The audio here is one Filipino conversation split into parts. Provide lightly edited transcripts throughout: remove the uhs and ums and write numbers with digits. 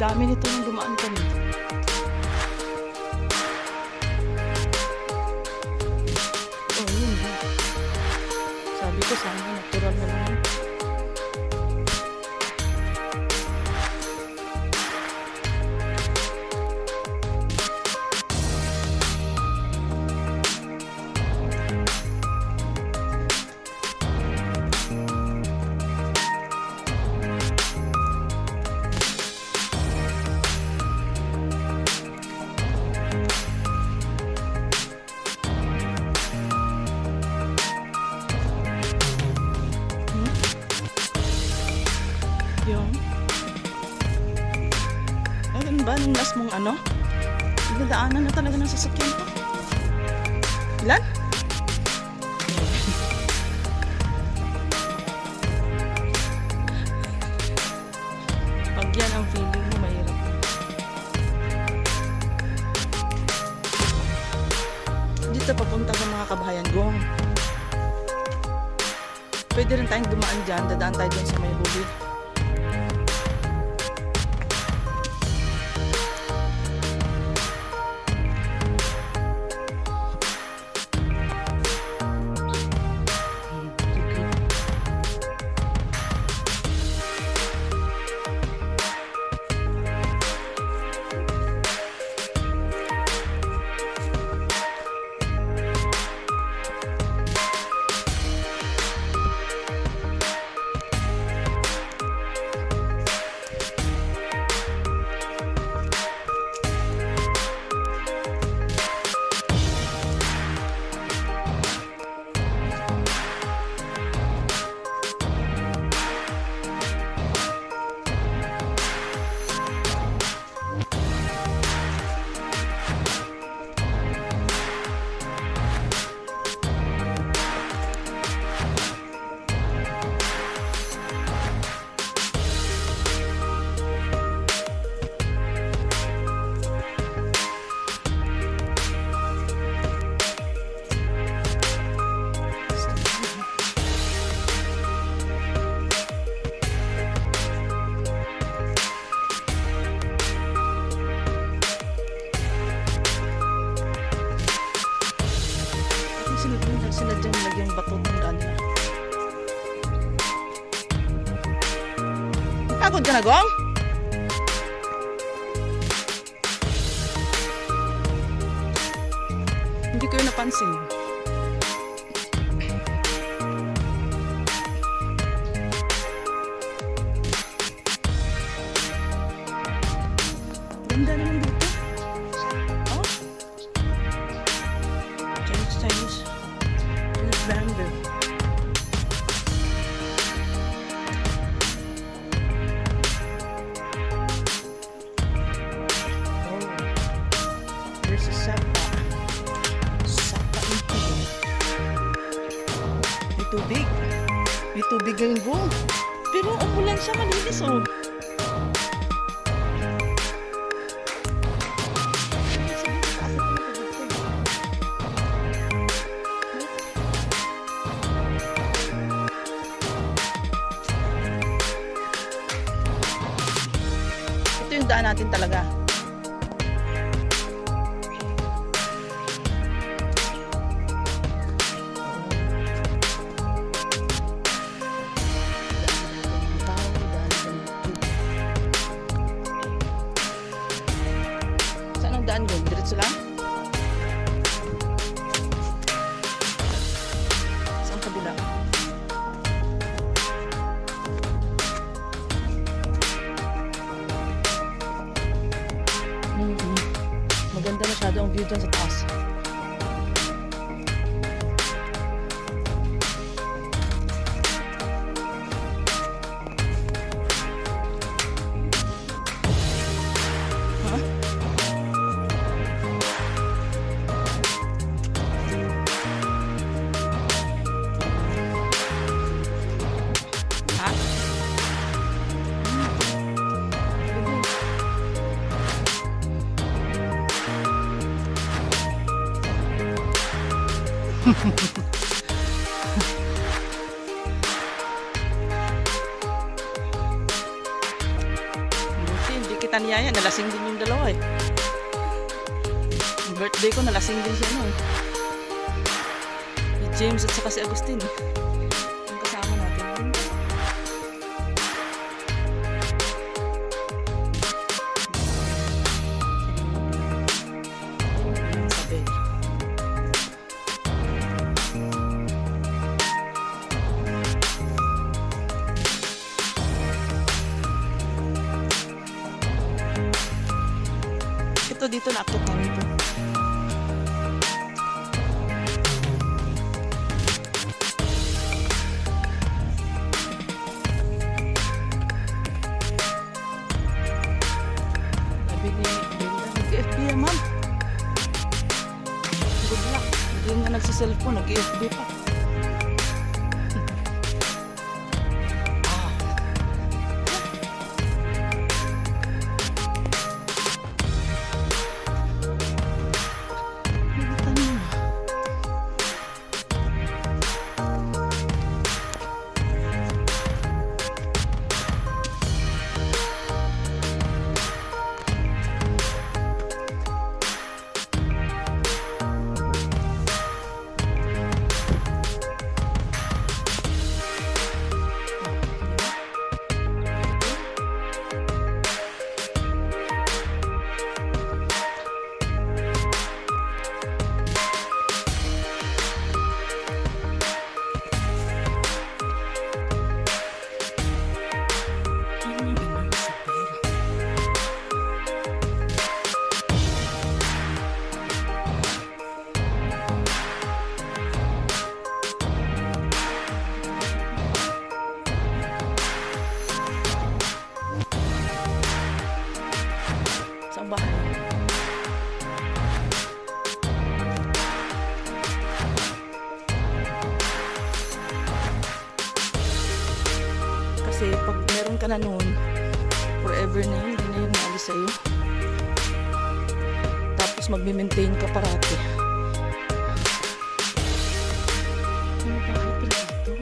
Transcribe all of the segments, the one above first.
dami nito nung dumaan kami. Oh, yun. Sabi ko sana natural na lang. Yun. Ayun ba? Nung last mong ano? Nagdadaanan na talaga ng sasakyan ko. Ilan? Pag yan ang feeling mo, mahirap. Dito papunta sa mga kabahayan gong. Pwede rin tayong dumaan dyan. Dadaan tayo dyan sa may huli. Sinadyang lagyan bato ng daan nila. Pagod ka na, Gong? Hindi ko yun napansin. Ganda naman dito. Oh. Chinese. Bamboo. Oh, there's a sapa. Sapa ito. May tubig. May tubig ang buong. Pero umulan siya, malinis oh. Ito yung daan natin talaga. Saan ang daan doon? Diretso lang? Saan kabila? Maganda masyado ang view dyan sa taas. Buti hindi kita nakita ni Yaya, nalasing din yung dalawa eh. Yung birthday ko, nalasing din siya no. Si James at saka si Agustin. Yung kasama natin. Isabel. Ito dito na-akit namin ito. Sabi ni Brenda, nag-FB yan ma'am. Good luck. Hindi nga nagsiselfone, nag-FB pa. Sa bahay. Kasi pag meron ka na noon, forever na yun, hindi na yun maalis sa'yo. Tapos magme-maintain ka parati. Ano ba ito dito?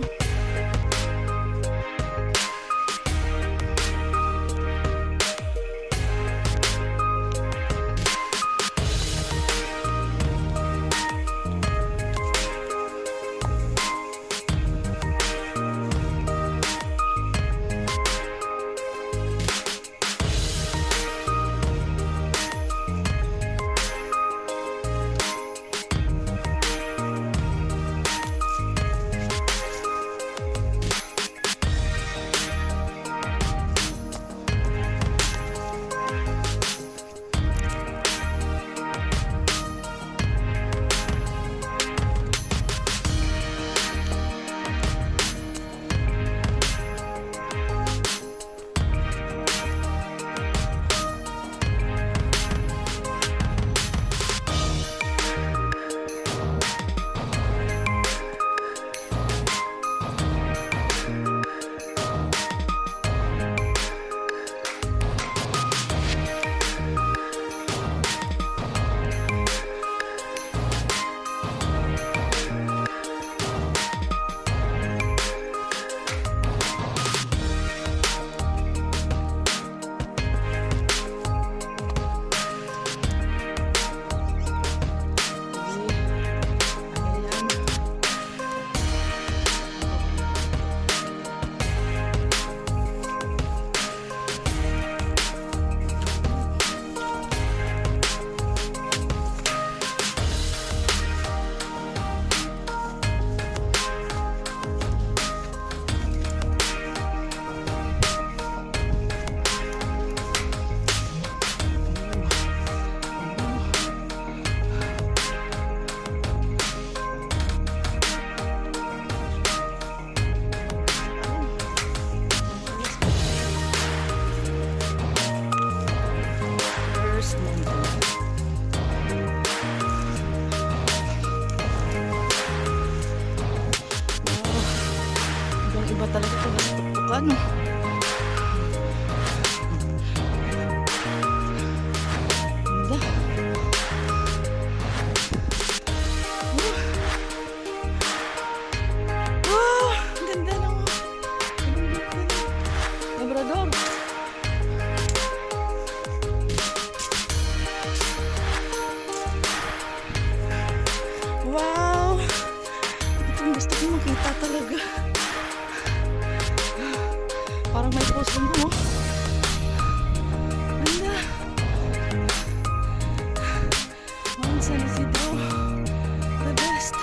Iba talaga ito sa tuktukan. Ganda. Ganda naman. Labrador. Gusto ko makita talaga. Parang may post din mo. Ganda. Mount San Isidro. The best.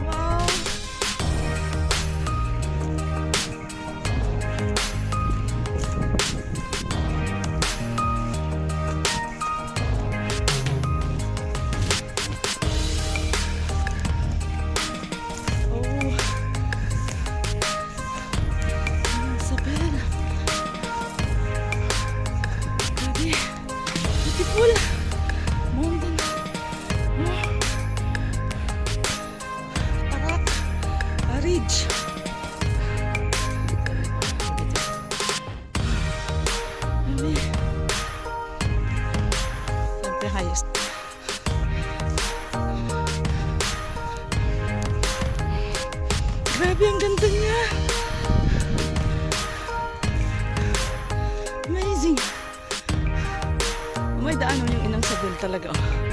Wow. Oh. Isabel. Grabe. Beautiful. Mountain. Oh. Tarak. Ridge. Grabe. Siyempre highest. Grabe, ang ganda niya. Amazing. May daanan yung inang Isabel talaga. Oh.